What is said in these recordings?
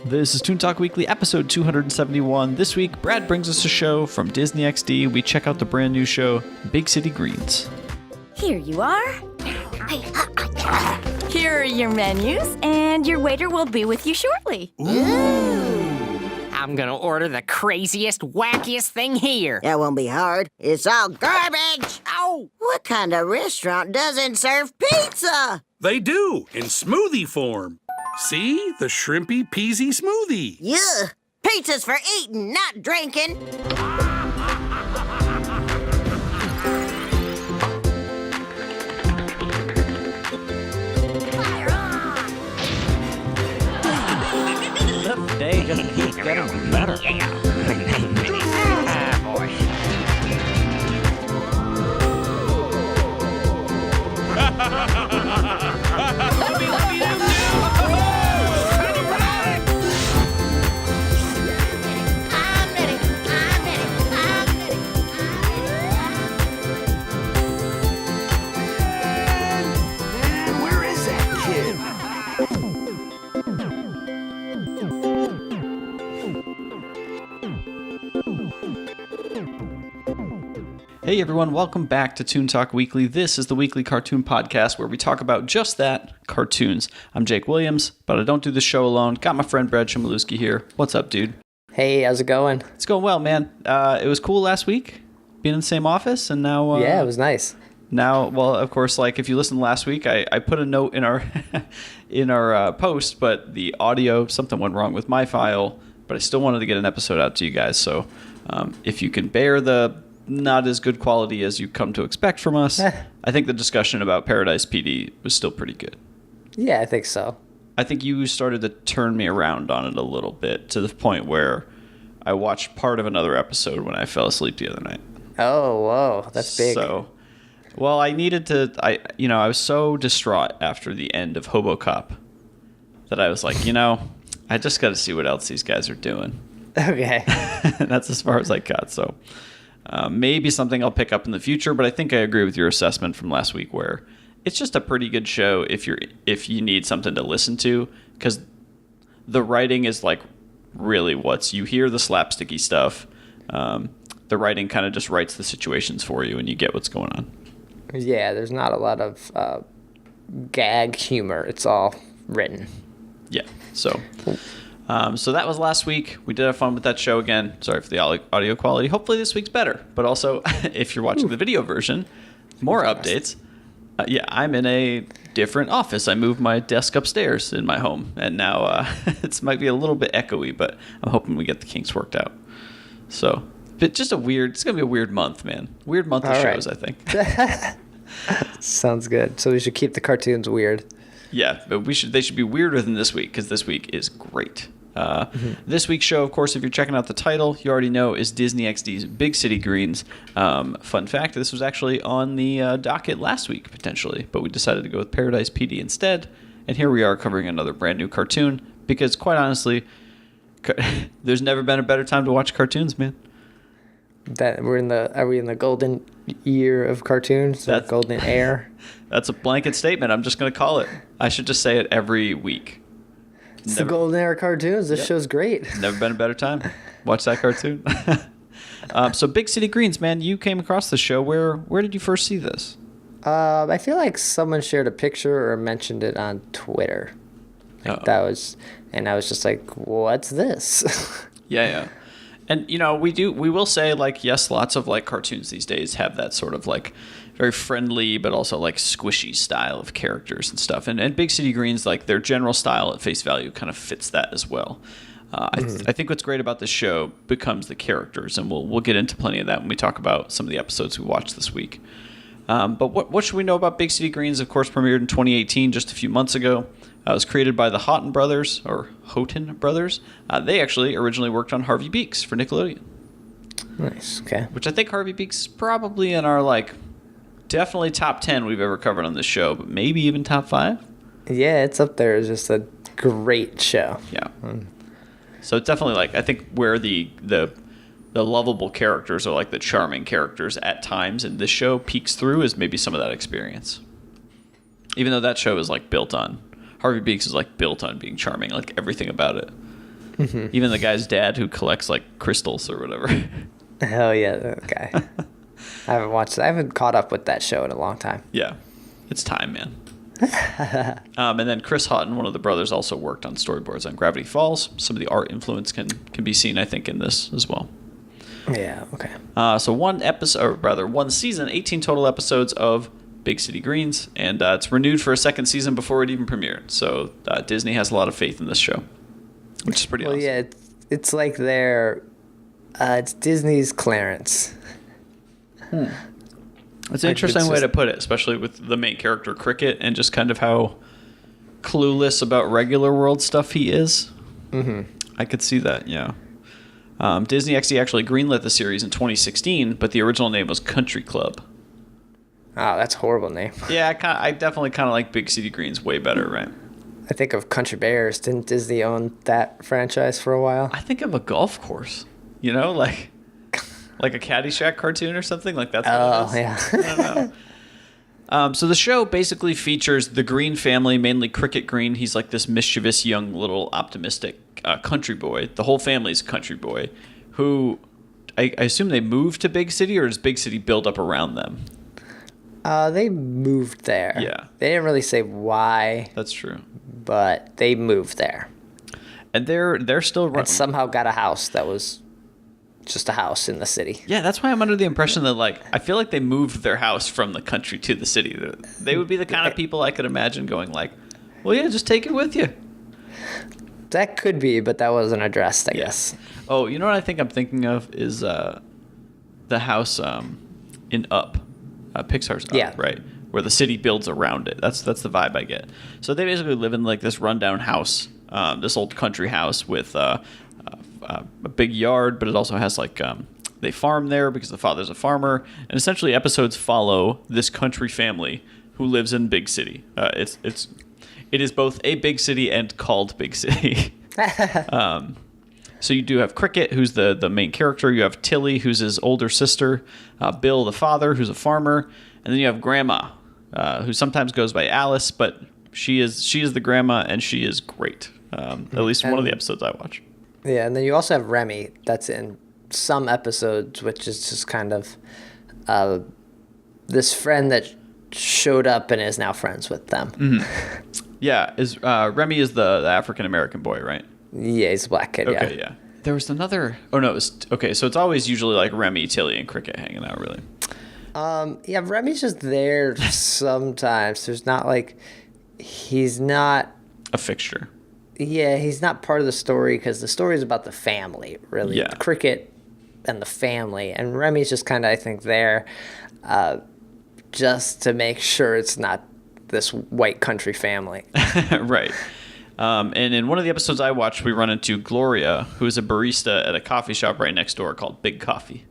This is Toon Talk Weekly, episode 271. This week, Brad brings us a show from Disney XD. We check out the brand new show, Big City Greens. Here you are. Here are your menus, and your waiter will be with you shortly. I'm gonna order the craziest, wackiest thing here. That won't be hard. It's all garbage. Oh, what kind of restaurant doesn't serve pizza? They do, in smoothie form. See? The shrimpy peasy smoothie. Yuh. Pizza's for eating, not drinking. Fire on! The day just keeps getting better. Boy. I'm ready. Where is that kid? Hey everyone, welcome back to Toon Talk Weekly. This is the weekly cartoon podcast where we talk about just that, cartoons. I'm Jake Williams, but I don't do the show alone. Got my friend Brad Chmielewski here. What's up, dude? Hey, how's it going? It's going well, man. It was cool last week, being in the same office, and now... Yeah, it was nice. Now, well, of course, like if you listened last week, I put a note in our in our post, but the audio, something went wrong with my file, but I still wanted to get an episode out to you guys. So if you can bear the not as good quality as you come to expect from us, I think the discussion about Paradise PD was still pretty good. Yeah, I think so. I think you started to turn me around on it a little bit to the point where I watched part of another episode when I fell asleep the other night. Oh, whoa, that's big. So, well, I needed to. I was so distraught after the end of HoboCop that I was like, I just got to see what else these guys are doing. Okay. That's as far as I got. So maybe something I'll pick up in the future. But I think I agree with your assessment from last week, where it's just a pretty good show if you need something to listen to, because the writing is like really you hear the slapsticky stuff. The writing kind of just writes the situations for you, and you get what's going on. Yeah, there's not a lot of gag humor. It's all written. Yeah. So that was last week. We did have fun with that show again. Sorry for the audio quality. Hopefully this week's better. But also, if you're watching the video version, more updates. I'm in a different office. I moved my desk upstairs in my home, and now it might be a little bit echoey, but I'm hoping we get the kinks worked out. So, but just it's going to be a weird month, man. Weird month of All right. shows, I think. Sounds good. So we should keep the cartoons weird. Yeah, but they should be weirder than this week, because this week is great. This week's show, of course, if you're checking out the title, you already know is Disney XD's Big City Greens. Fun fact, this was actually on the docket last week, potentially, but we decided to go with Paradise PD instead, and here we are covering another brand new cartoon, because quite honestly, there's never been a better time to watch cartoons, man. Are we in the golden year of cartoons? That's golden era? That's a blanket statement. I'm just going to call it. I should just say it every week. It's the golden era cartoons. This show's great. Never been a better time. Watch that cartoon. So Big City Greens, man, you came across the show. Where did you first see this? I feel like someone shared a picture or mentioned it on Twitter. I was just like, what's this? Yeah. And, we will say, like, yes, lots of, like, cartoons these days have that sort of, like, very friendly but also, like, squishy style of characters and stuff. And Big City Greens, like, their general style at face value kind of fits that as well. I think what's great about this show becomes the characters, and we'll get into plenty of that when we talk about some of the episodes we watched this week. But what should we know about Big City Greens? Of course, premiered in 2018, just a few months ago. It was created by the Houghton brothers. They actually originally worked on Harvey Beaks for Nickelodeon. Nice. Okay. Which I think Harvey Beaks is probably in our, like, definitely top 10 we've ever covered on this show, but maybe even top 5. Yeah, it's up there. It's just a great show. Yeah. So it's definitely, like, I think where the lovable characters or, like, the charming characters at times in this show peeks through is maybe some of that experience. Even though that show is, like, built on... Harvey Beaks is, like, built on being charming, like, everything about it. Even the guy's dad who collects like crystals or whatever. Hell yeah, that guy. I haven't caught up with that show in a long time. Yeah, it's time, man. And then Chris Houghton, one of the brothers, also worked on storyboards on Gravity Falls. Some of the art influence can be seen, I think, in this as well. Yeah, okay. So one season, 18 total episodes of Big City Greens, and it's renewed for a second season before it even premiered. So Disney has a lot of faith in this show, which is pretty awesome. Yeah, it's like it's Disney's Clarence. It's an interesting way to put it, especially with the main character Cricket and just kind of how clueless about regular world stuff he is. Mm-hmm. I could see that, yeah. Disney XD actually greenlit the series in 2016, but the original name was Country Club. Oh, that's a horrible name. Yeah, I definitely kind of like Big City Greens way better, right? I think of Country Bears. Didn't Disney own that franchise for a while? I think of a golf course, like a Caddyshack cartoon or something. Like that's what it is. Yeah. I don't know. So the show basically features the Green family, mainly Cricket Green. He's like this mischievous, young, little optimistic country boy. The whole family's a country boy who I assume they moved to Big City, or does Big City build up around them? They moved there. Yeah. They didn't really say why. That's true. But they moved there. And they're still running. And somehow got a house that was just a house in the city. Yeah, that's why I'm under the impression that I feel like they moved their house from the country to the city. They would be the kind of people I could imagine going well, yeah, just take it with you. That could be, but that wasn't addressed, I guess. Oh, you know what I think I'm thinking of is the house in Up. Pixar's Up, right? Where the city builds around it. That's the vibe I get. So they basically live in this rundown house, this old country house with a big yard, but it also has they farm there because the father's a farmer. And essentially, episodes follow this country family who lives in Big City. It is both a big city and called Big City. So you do have Cricket, who's the main character. You have Tilly, who's his older sister. Bill, the father, who's a farmer. And then you have Grandma, who sometimes goes by Alice, but she is the grandma, and she is great. At least one of the episodes I watch. Yeah, and then you also have Remy. That's in some episodes, which is just kind of this friend that showed up and is now friends with them. Mm-hmm. Yeah, Remy is the African American boy, right? Yeah, he's a black kid. Okay, yeah. There was another. Oh no, okay. So it's always usually Remy, Tilly, and Cricket hanging out, really. Yeah, Remy's just there sometimes. There's not he's not a fixture. Yeah, he's not part of the story because the story is about the family, really. Yeah. Cricket and the family, and Remy's just kind of, I think, there just to make sure it's not this white country family. Right. And in one of the episodes I watched, we run into Gloria, who is a barista at a coffee shop right next door called Big Coffee.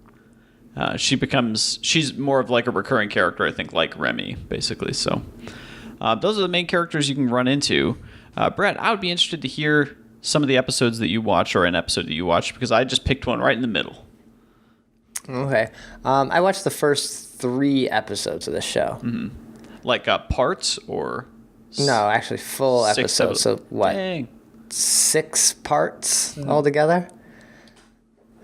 She's more of a recurring character, I think, like Remy, basically. So those are the main characters you can run into. Brett, I would be interested to hear some of the episodes that you watch, or an episode that you watch, because I just picked one right in the middle. Okay. I watched the first 3 episodes of the show. Mm-hmm. Parts or... No, actually full episodes. So what? Dang. 6 parts altogether?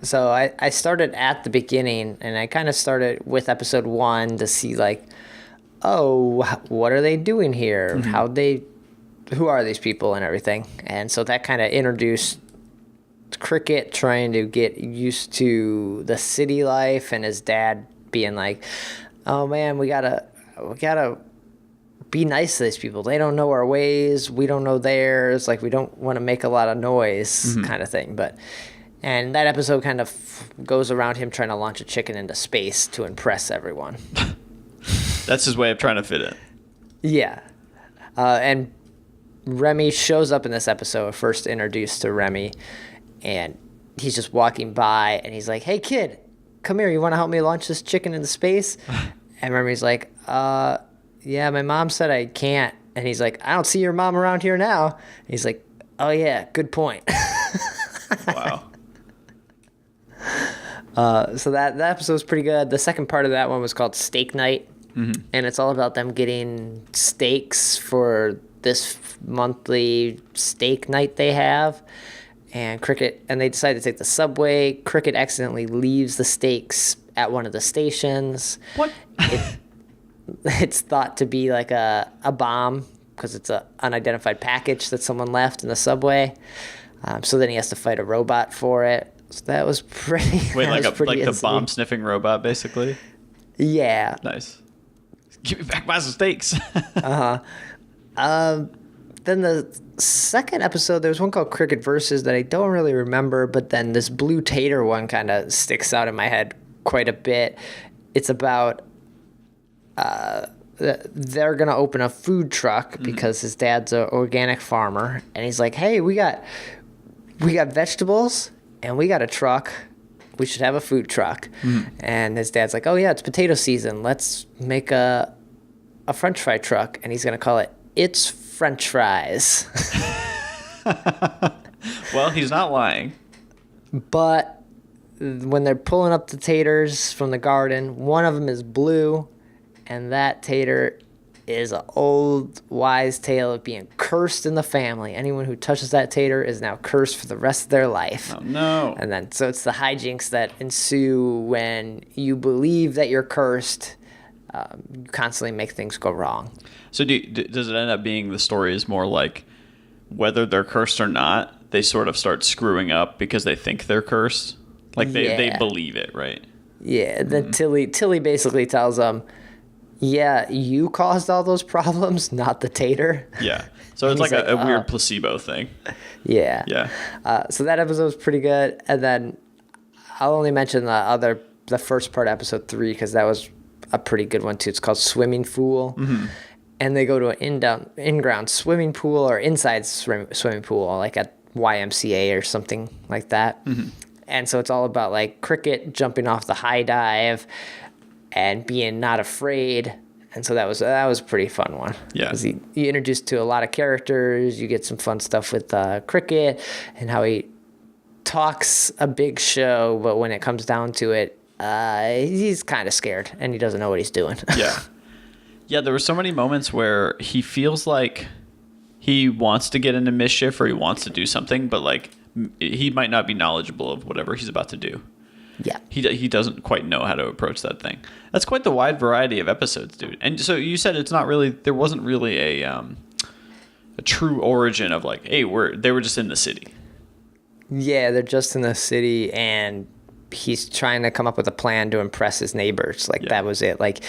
So I started at the beginning, and I kind of started with episode 1 to see what are they doing here? Mm-hmm. Who are these people and everything? And so that kind of introduced Cricket trying to get used to the city life, and his dad being oh man, we gotta be nice to these people. They don't know our ways. We don't know theirs. We don't want to make a lot of noise, kind of thing. And that episode kind of goes around him trying to launch a chicken into space to impress everyone. That's his way of trying to fit in. Yeah. And Remy shows up in this episode, first introduced to Remy, and he's just walking by, and he's like, "Hey, kid, come here. You want to help me launch this chicken into space?" And Remy's like, yeah, my mom said I can't. And he's like, "I don't see your mom around here now." And he's like, "Oh, yeah, good point." Wow. So that episode was pretty good. The second part of that one was called Steak Night. Mm-hmm. And it's all about them getting steaks for this monthly steak night they have. and they decide to take the subway. Cricket accidentally leaves the steaks at one of the stations. What? It's thought to be like a bomb because it's an unidentified package that someone left in the subway. So then he has to fight a robot for it. So that was pretty. Wait, like pretty the bomb sniffing robot, basically. Yeah. Nice. Give me back my steaks. Then the second episode, there was one called Cricket Versus that I don't really remember, but then this Blue Tater one kind of sticks out in my head quite a bit. It's about they're gonna open a food truck because his dad's an organic farmer, and he's like, "Hey, we got vegetables and we got a truck. We should have a food truck." And his dad's like, "Oh yeah, it's potato season. Let's make a French fry truck," and he's gonna call it It's French Fries. Well, he's not lying. But when they're pulling up the taters from the garden, one of them is blue, and that tater is an old wise tale of being cursed in the family. Anyone who touches that tater is now cursed for the rest of their life. Oh, no. And then, so it's the hijinks that ensue when you believe that you're cursed. You constantly make things go wrong. So does it end up being the story is more like whether they're cursed or not, they sort of start screwing up because they think they're cursed? Like they believe it, right? Yeah, then Tilly basically tells them, yeah, you caused all those problems, not the tater. Yeah. So it's like a weird placebo thing. Yeah. Yeah. So that episode was pretty good. And then I'll only mention the first part, episode 3, because that was a pretty good one too. It's called Swimming Pool. And they go to an in-ground swimming pool or inside swimming pool, like at YMCA or something like that. And so it's all about like Cricket jumping off the high dive and being not afraid. And so that was a pretty fun one. Yeah. You introduced to a lot of characters. You get some fun stuff with Cricket and how he talks a big show, but when it comes down to it, he's kind of scared and he doesn't know what he's doing. Yeah, there were so many moments where he feels like he wants to get into mischief or he wants to do something, but like he might not be knowledgeable of whatever he's about to do. Yeah. He doesn't quite know how to approach that thing. That's quite the wide variety of episodes, dude. And so you said there wasn't really a true origin of like, hey, they were just in the city. Yeah, they're just in the city and he's trying to come up with a plan to impress his neighbors. Like that was it. Like,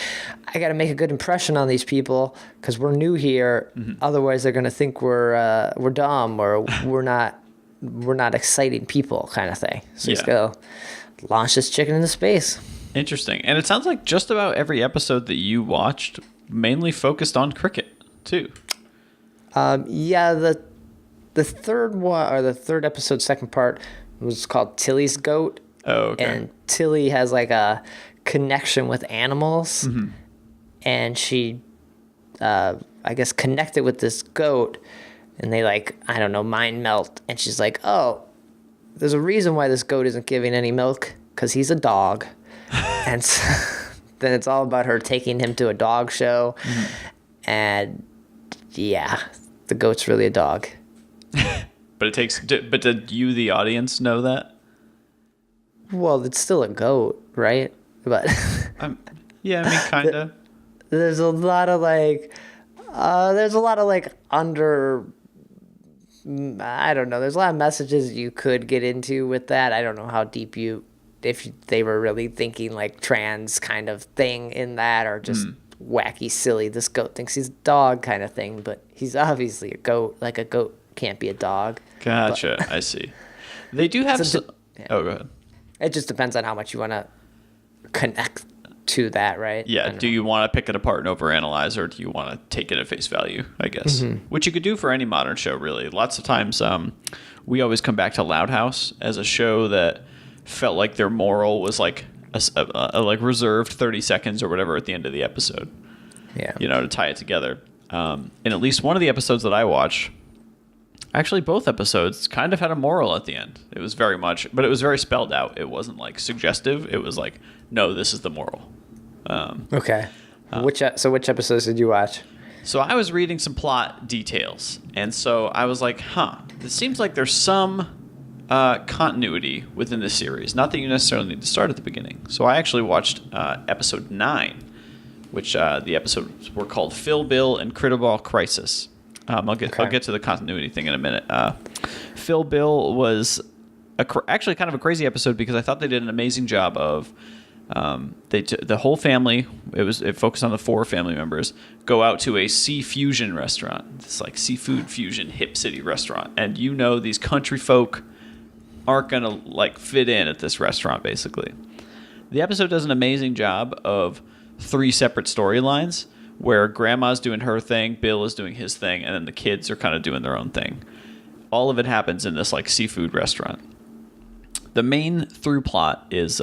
I got to make a good impression on these people because we're new here. Otherwise, they're gonna think we're dumb or we're not exciting people, kind of thing. So he's gonna launch this chicken into space. Interesting. And it sounds like just about every episode that you watched mainly focused on Cricket too. Yeah, the third one or the third episode, second part was called Tilly's Goat. Oh, okay. And Tilly has like a connection with animals, and she, I guess, connected with this goat, and they like, I don't know, mind melt, and she's like, oh, there's a reason why this goat isn't giving any milk, because he's a dog, and so, then it's all about her taking him to a dog show, and yeah, the goat's really a dog. But did you, the audience, know that? Well, it's still a goat, right? But yeah, I mean, kind of. There's a lot of like, I don't know. There's a lot of messages you could get into with that. I don't know how deep if they were really thinking like trans kind of thing in that, or just wacky, silly, this goat thinks he's a dog kind of thing. But he's obviously a goat. Like a goat can't be a dog. Gotcha. I see. They do have Oh, go ahead. It just depends on how much you want to connect to that, right? Yeah. Do you want to pick it apart and overanalyze, or do you want to take it at face value, I guess? Which you could do for any modern show, really. Lots of times we always come back to Loud House as a show that felt like their moral was like a like reserved 30 seconds or whatever at the end of the episode. Yeah. You know, to tie it together. And at least one of the episodes that I watch, actually, both episodes kind of had a moral at the end. It was very much, but it was very spelled out. It wasn't like suggestive. It was like, no, this is the moral. Okay. Which episodes did you watch? So I was reading some plot details, and so I was like, it seems like there's some continuity within the series. Not that you necessarily need to start at the beginning. So I actually watched episode 9, which the episodes were called Phil, Bill, and Critaball Crisis. I'll get to the continuity thing in a minute. Phil, Bill was actually kind of a crazy episode because I thought they did an amazing job of the whole family. It focused on the 4 family members go out to a sea fusion restaurant. It's like seafood fusion hip city restaurant, and these country folk aren't gonna like fit in at this restaurant. Basically, the episode does an amazing job of 3 separate storylines where Grandma's doing her thing, Bill is doing his thing, and then the kids are kind of doing their own thing. All of it happens in this like seafood restaurant. The main through plot is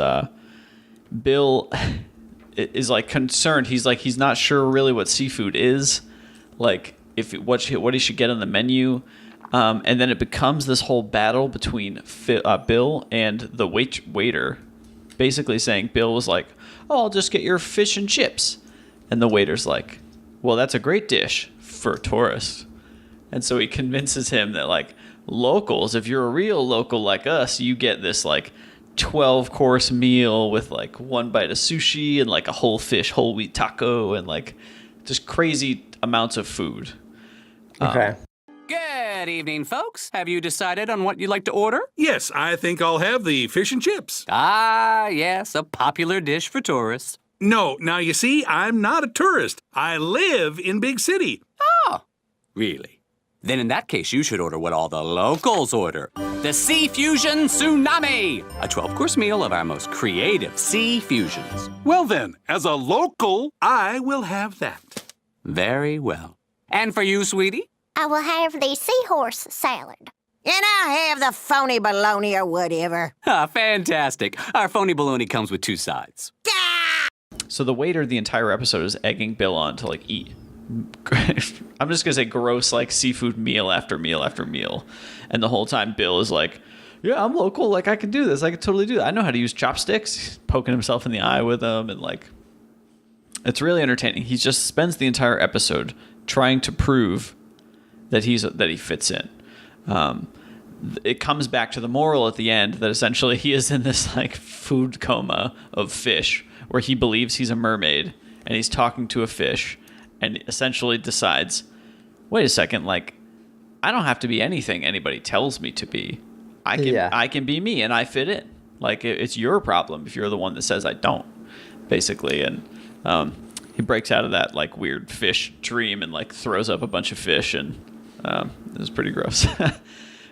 Bill is like concerned. He's not sure really what seafood is, like what he should get on the menu. And then it becomes this whole battle between Bill and the waiter, basically saying Bill was like, "Oh, I'll just get your fish and chips," and the waiter's like, "Well, that's a great dish for tourists." And so he convinces him that like locals, if you're a real local like us, you get this like 12-course meal with like 1 bite of sushi and like a whole fish, whole wheat taco and like just crazy amounts of food. Okay. Good evening, folks. Have you decided on what you'd like to order? Yes, I think I'll have the fish and chips. Ah, yes, a popular dish for tourists. No, now you see, I'm not a tourist. I live in Big City. Oh, really? Then in that case, you should order what all the locals order. The Sea Fusion Tsunami! A 12-course meal of our most creative sea fusions. Well then, as a local, I will have that. Very well. And for you, sweetie? I will have the seahorse salad. And I'll have the phony bologna or whatever. Ah, fantastic. Our phony bologna comes with 2 sides. So the waiter the entire episode is egging Bill on to like eat. I'm just gonna say gross like seafood meal after meal after meal, and the whole time Bill is like, "Yeah, I'm local. Like I can do this. I can totally do that. I know how to use chopsticks." He's poking himself in the eye with them, and like, it's really entertaining. He just spends the entire episode trying to prove that he fits in. It comes back to the moral at the end that essentially he is in this like food coma of fish where he believes he's a mermaid and he's talking to a fish and essentially decides, wait a second, like I don't have to be anything anybody tells me to be. I can be me and I fit in. Like it's your problem if you're the one that says I don't, basically. And he breaks out of that like weird fish dream and like throws up a bunch of fish, and it was pretty gross.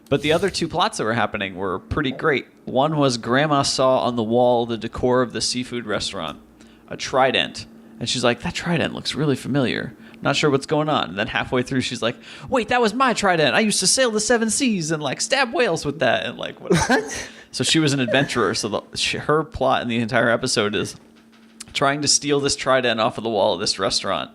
But the other 2 plots that were happening were pretty great. One was Grandma saw on the wall the decor of the seafood restaurant, a trident. And she's like, that trident looks really familiar. Not sure what's going on. And then halfway through, she's like, wait, that was my trident. I used to sail the 7 seas and like stab whales with that. And like, whatever. So she was an adventurer. So her plot in the entire episode is trying to steal this trident off of the wall of this restaurant.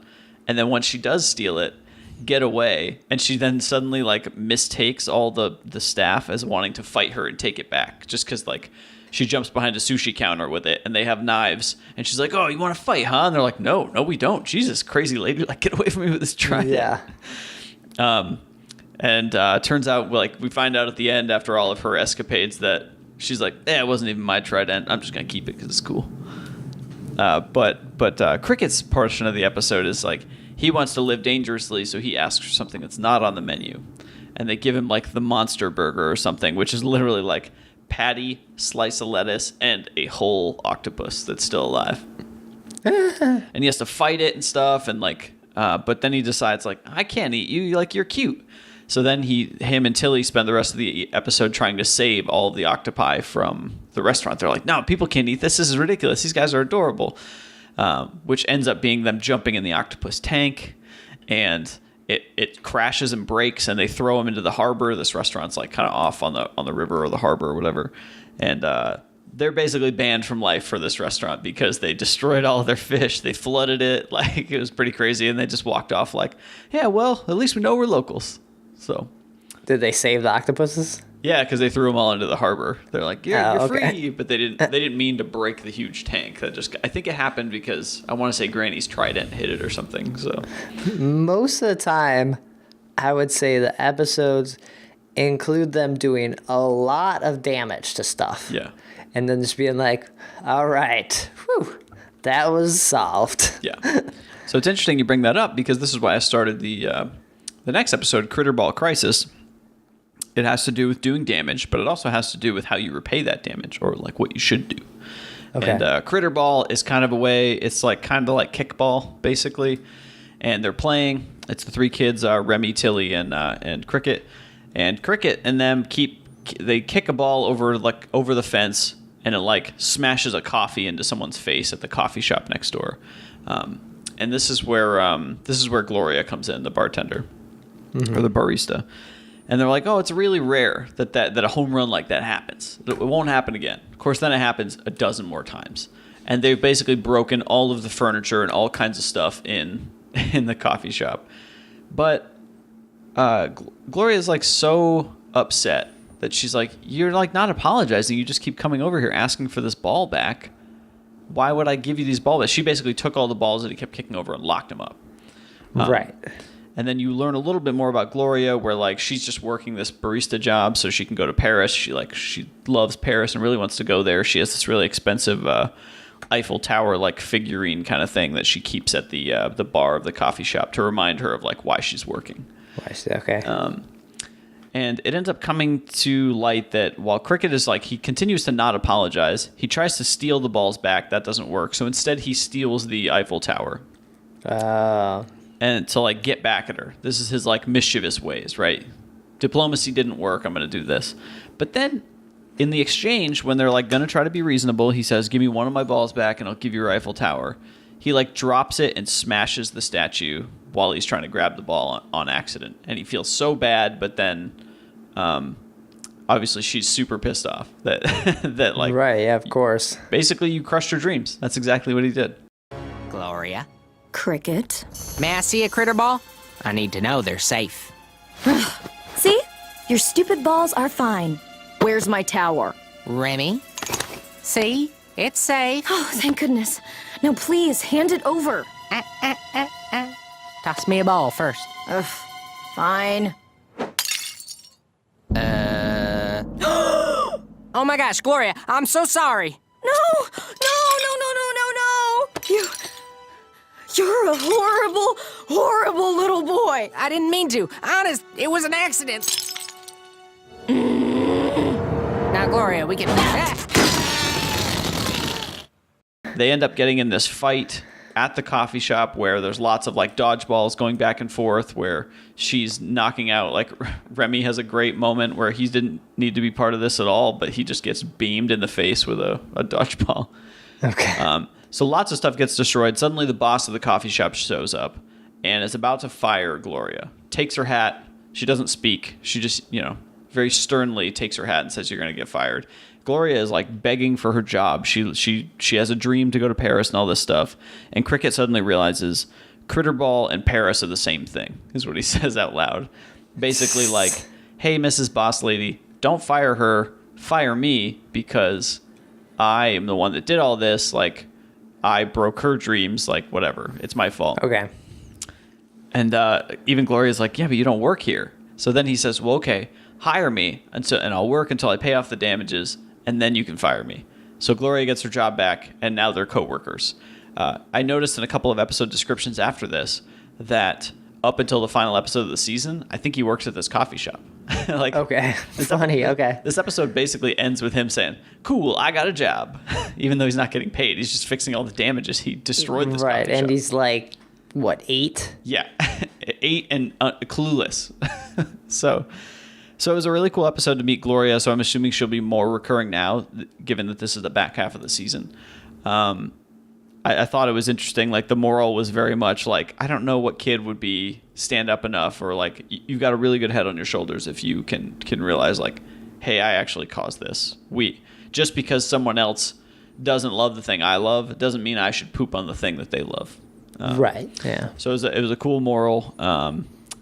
And then once she does steal it, get away, and she then suddenly like mistakes all the staff as wanting to fight her and take it back, just because like she jumps behind a sushi counter with it and they have knives, and she's like, "Oh, you want to fight, huh?" And they're like, no we don't. Jesus, crazy lady, like get away from me with this trident. Yeah. Turns out like we find out at the end after all of her escapades that she's like, it wasn't even my trident. I'm just gonna keep it because it's cool. But Cricket's portion of the episode is like, he wants to live dangerously, so he asks for something that's not on the menu. And they give him like the monster burger or something, which is literally like patty, slice of lettuce, and a whole octopus that's still alive. And he has to fight it and stuff, and like, but then he decides like, I can't eat you, like you're cute. So then him and Tilly spend the rest of the episode trying to save all of the octopi from the restaurant. They're like, no, people can't eat this. This is ridiculous. These guys are adorable. Which ends up being them jumping in the octopus tank, and it crashes and breaks, and they throw them into the harbor. This restaurant's like kind of off on the river or the harbor or whatever, and they're basically banned from life for this restaurant because they destroyed all of their fish. They flooded it, like it was pretty crazy, and they just walked off like, yeah, well, at least we know we're locals. So, did they save the octopuses? Yeah, because they threw them all into the harbor. They're like, you're okay. free, but they didn't mean to break the huge tank. I think it happened because I want to say Granny's trident hit it or something. So most of the time, I would say the episodes include them doing a lot of damage to stuff. Yeah. And then just being like, all right, whew, that was solved. Yeah. So it's interesting you bring that up because this is why I started the next episode, Critter Ball Crisis. It has to do with doing damage, but it also has to do with how you repay that damage or like what you should do. Okay. And Critter Ball is kind of a way, it's like kind of like kickball, basically. And they're playing. It's the three kids, Remy, Tilly, and Cricket. And Cricket and them they kick a ball over the fence, and it like smashes a coffee into someone's face at the coffee shop next door. And this is where Gloria comes in, the bartender or the barista. And they're like, oh, it's really rare that a home run like that happens. It won't happen again. Of course, then it happens a dozen more times. And they've basically broken all of the furniture and all kinds of stuff in the coffee shop. But Gloria's like so upset that she's like, you're like not apologizing. You just keep coming over here asking for this ball back. Why would I give you these balls? She basically took all the balls that he kept kicking over and locked them up. Right. And then you learn a little bit more about Gloria, where like she's just working this barista job so she can go to Paris. She loves Paris and really wants to go there. She has this really expensive Eiffel Tower like figurine kind of thing that she keeps at the bar of the coffee shop to remind her of like why she's working. Okay. And it ends up coming to light that while Cricket is like, he continues to not apologize. He tries to steal the balls back. That doesn't work. So instead he steals the Eiffel Tower. And to like get back at her. This is his like mischievous ways, right? Diplomacy didn't work. I'm going to do this. But then in the exchange, when they're like going to try to be reasonable, he says, give me one of my balls back and I'll give you your Eiffel Tower. He like drops it and smashes the statue while he's trying to grab the ball on accident. And he feels so bad, but then obviously she's super pissed off that that like, right, yeah, of course. Basically you crushed her dreams. That's exactly what he did. Gloria, Cricket. may I see a critter ball? I need to know they're safe. See? Your stupid balls are fine. Where's my tower? Remy, see? It's safe. Oh, thank goodness. Now, please, hand it over. Toss me a ball first. Ugh, fine. Oh my gosh, Gloria, I'm so sorry. No! You're a horrible, horrible little boy. I didn't mean to. Honest, it was an accident. Now, Gloria, we can... They end up getting in this fight at the coffee shop where there's lots of like dodgeballs going back and forth where she's knocking out, like Remy has a great moment where he didn't need to be part of this at all, but he just gets beamed in the face with a dodgeball. Okay. So lots of stuff gets destroyed. Suddenly the boss of the coffee shop shows up and is about to fire Gloria. Takes her hat. She doesn't speak. She just, very sternly takes her hat and says, you're going to get fired. Gloria is like begging for her job. She has a dream to go to Paris and all this stuff. And Cricket suddenly realizes Critterball and Paris are the same thing, is what he says out loud. Basically like, hey, Mrs. Boss Lady, don't fire her. Fire me because I am the one that did all this. Like, I broke her dreams. Like, whatever. It's my fault. Okay. And even Gloria's like, yeah, but you don't work here. So then he says, well, okay, hire me and I'll work until I pay off the damages. And then you can fire me. So Gloria gets her job back, and now they're co-workers. I noticed in a couple of episode descriptions after this that up until the final episode of the season, I think he works at this coffee shop. Like, okay, funny. Okay, this episode basically ends with him saying, "Cool, I got a job," even though he's not getting paid. He's just fixing all the damages he destroyed. This right, coffee and shop. he's like, what, 8? Yeah, 8 and clueless. So it was a really cool episode to meet Gloria, so I'm assuming she'll be more recurring now, given that this is the back half of the season. I thought it was interesting. Like, the moral was very much like, I don't know what kid would be stand up enough, or like, you've got a really good head on your shoulders if you can realize, like, hey, I actually caused this. Just because someone else doesn't love the thing I love, doesn't mean I should poop on the thing that they love. Right, yeah. So it was a cool moral.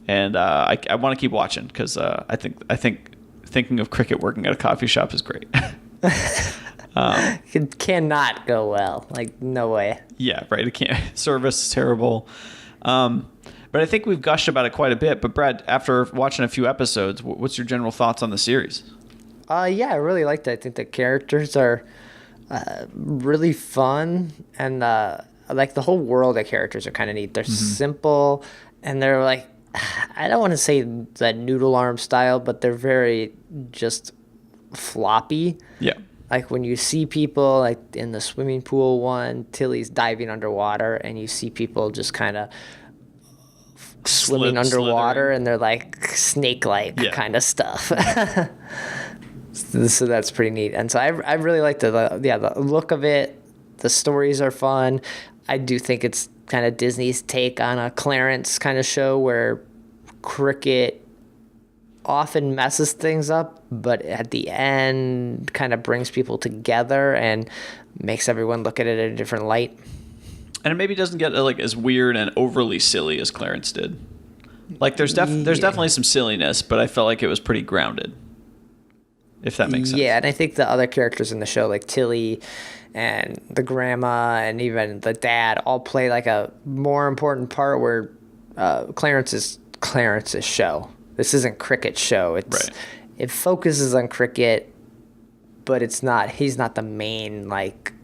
And I want to keep watching because I think thinking of Cricket working at a coffee shop is great. It cannot go well. Like, no way. Yeah, right. It can't. Service is terrible. But I think we've gushed about it quite a bit. But Brad, after watching a few episodes, what's your general thoughts on the series? Yeah, I really liked it. I think the characters are really fun, and like the whole world of characters are kind of neat. They're simple, and they're like, I don't want to say that noodle arm style, but they're very just floppy. Yeah. Like when you see people like in the swimming pool one, Tilly's diving underwater, and you see people just kind of swimming underwater, slithering. and they're like snake-like kind of stuff. So that's pretty neat. And so I really like the look of it. The stories are fun. I do think it's kind of Disney's take on a Clarence kind of show where Cricket often messes things up, but at the end kind of brings people together and makes everyone look at it in a different light. And it maybe doesn't get like as weird and overly silly as Clarence did. Like there's definitely some silliness, but I felt like it was pretty grounded. If that makes sense. Yeah, and I think the other characters in the show, like Tilly and the grandma and even the dad, all play like a more important part where Clarence's show. This isn't Cricket's show. It focuses on Cricket, but he's not the main, like,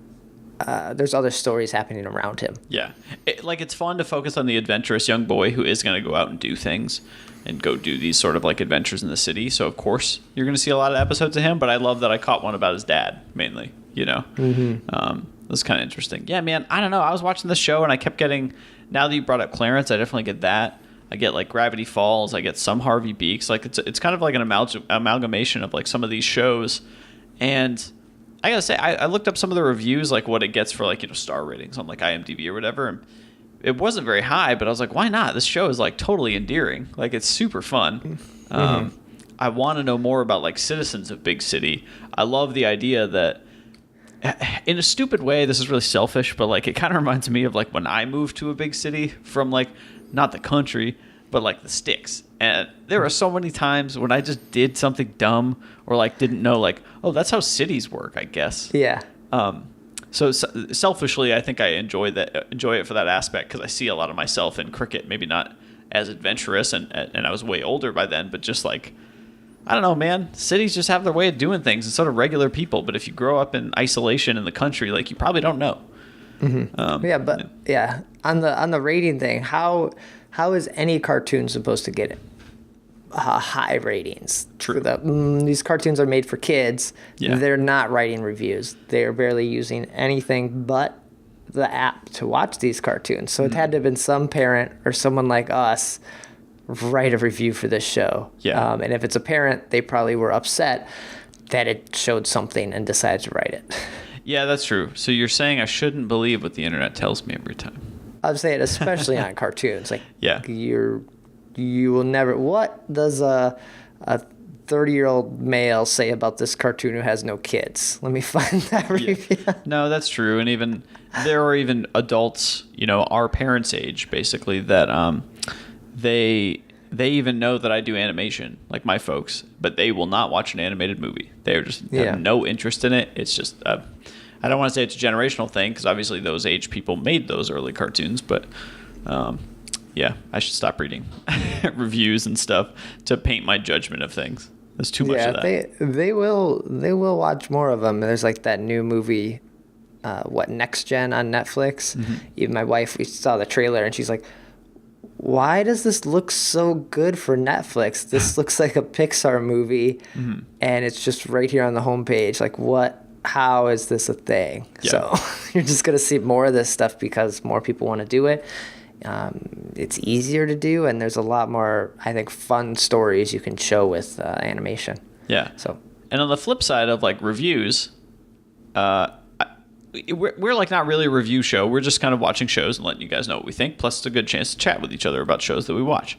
there's other stories happening around him. Yeah. It's fun to focus on the adventurous young boy who is going to go out and do things and go do these sort of like adventures in the city. So of course you're going to see a lot of episodes of him, but I love that I caught one about his dad mainly, It was kind of interesting. Yeah, man, I don't know. I was watching the show and I kept getting, now that you brought up Clarence, I definitely get that. I get like Gravity Falls. I get some Harvey Beaks. Like it's kind of like an amalgamation of like some of these shows. And I gotta say, I looked up some of the reviews, like what it gets for like, star ratings on like IMDb or whatever. And it wasn't very high, but I was like, why not? This show is like totally endearing. Like it's super fun. I want to know more about like citizens of big city. I love the idea that in a stupid way, this is really selfish, but like it kind of reminds me of like when I moved to a big city from like not the country, but like the sticks. And there were so many times when I just did something dumb or like didn't know like, oh, that's how cities work, I guess. Yeah. So selfishly, I think I enjoy it for that aspect because I see a lot of myself in Cricket. Maybe not as adventurous, and I was way older by then, but just like, I don't know, man. Cities just have their way of doing things, and so do regular people. But if you grow up in isolation in the country, like you probably don't know. On the rating thing, how is any cartoon supposed to get high ratings? True. These cartoons are made for kids. Yeah. They're not writing reviews. They're barely using anything but the app to watch these cartoons. So it had to have been some parent or someone like us write a review for this show. Yeah. And if it's a parent, they probably were upset that it showed something and decided to write it. Yeah, that's true. So you're saying I shouldn't believe what the internet tells me every time. I'm saying especially on cartoons. Like, yeah. You will never. What does a 30-year-old male say about this cartoon who has no kids? Let me find that review. No, that's true. And even there are even adults, our parents' age, basically, that they even know that I do animation, like my folks, but they will not watch an animated movie. They just have no interest in it. It's just I don't want to say it's a generational thing because obviously those age people made those early cartoons, but I should stop reading reviews and stuff to paint my judgment of things. There's too much of that. They will watch more of them. There's like that new movie, Next Gen on Netflix. Even my wife, we saw the trailer and she's like, why does this look so good for Netflix? This looks like a Pixar movie, and it's just right here on the homepage. Like, what? How is this a thing? Yeah. So you're just going to see more of this stuff because more people want to do it. It's easier to do, and there's a lot more, I think, fun stories you can show with animation. Yeah. So, and on the flip side of like reviews, we're like not really a review show. We're just kind of watching shows and letting you guys know what we think. Plus, it's a good chance to chat with each other about shows that we watch.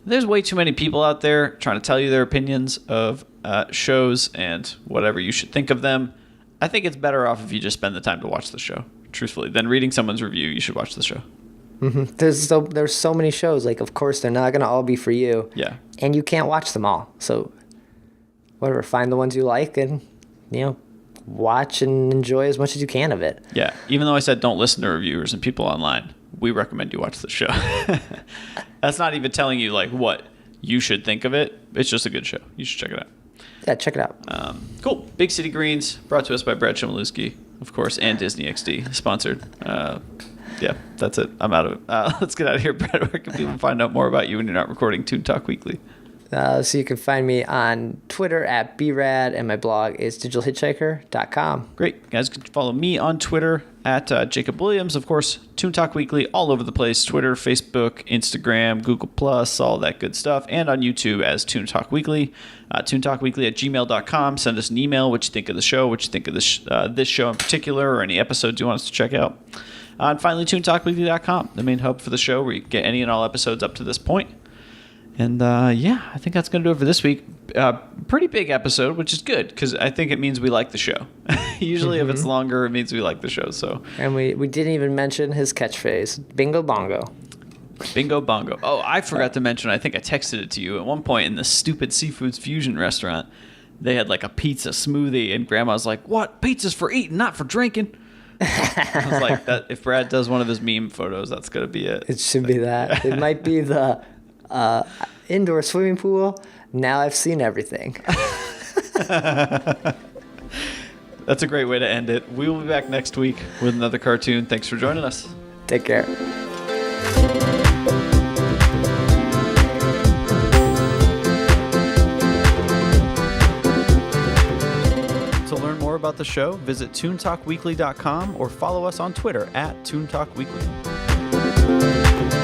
There's way too many people out there trying to tell you their opinions of shows and whatever you should think of them. I think it's better off if you just spend the time to watch the show, truthfully, than reading someone's review. You should watch the show. There's so many shows. Like, of course, they're not going to all be for you. Yeah. And you can't watch them all. So, whatever, find the ones you like and, watch and enjoy as much as you can of it. Yeah. Even though I said don't listen to reviewers and people online, we recommend you watch the show. That's not even telling you like what you should think of it. It's just a good show. You should check it out. Yeah, check it out. Cool. Big City Greens, brought to us by Brad Chmielewski, of course, and Disney XD, sponsored. Yeah, that's it. I'm out of it. Let's get out of here, Brad. Where can people find out more about you when you're not recording Toon Talk Weekly? So you can find me on Twitter at brad, and my blog is digitalhitchhiker.com. Great. You guys can follow me on Twitter at Jacob Williams. Of course, Toon Talk Weekly all over the place. Twitter, Facebook, Instagram, Google+, all that good stuff. And on YouTube as Toon Talk Weekly. ToonTalkWeekly at gmail.com. Send us an email, what you think of the show, what you think of this show in particular, or any episodes you want us to check out. And finally, ToonTalkWeekly.com, the main hub for the show where you can get any and all episodes up to this point. And yeah, I think that's going to do it for this week. Pretty big episode, which is good because I think it means we like the show. Usually if it's longer, it means we like the show. So. And we didn't even mention his catchphrase, Bingo Bongo. Bingo Bongo. Oh, I forgot to mention, I think I texted it to you at one point in the stupid Seafoods Fusion restaurant. They had like a pizza smoothie and Grandma's like, what? Pizza's for eating, not for drinking. I was like, that. If Brad does one of his meme photos, that's going to be it. It should be that. It might be the indoor swimming pool. Now I've seen everything. That's a great way to end it. We will be back next week with another cartoon. Thanks for joining us. Take care. To learn more about the show, visit toontalkweekly.com or follow us on Twitter at ToonTalkWeekly.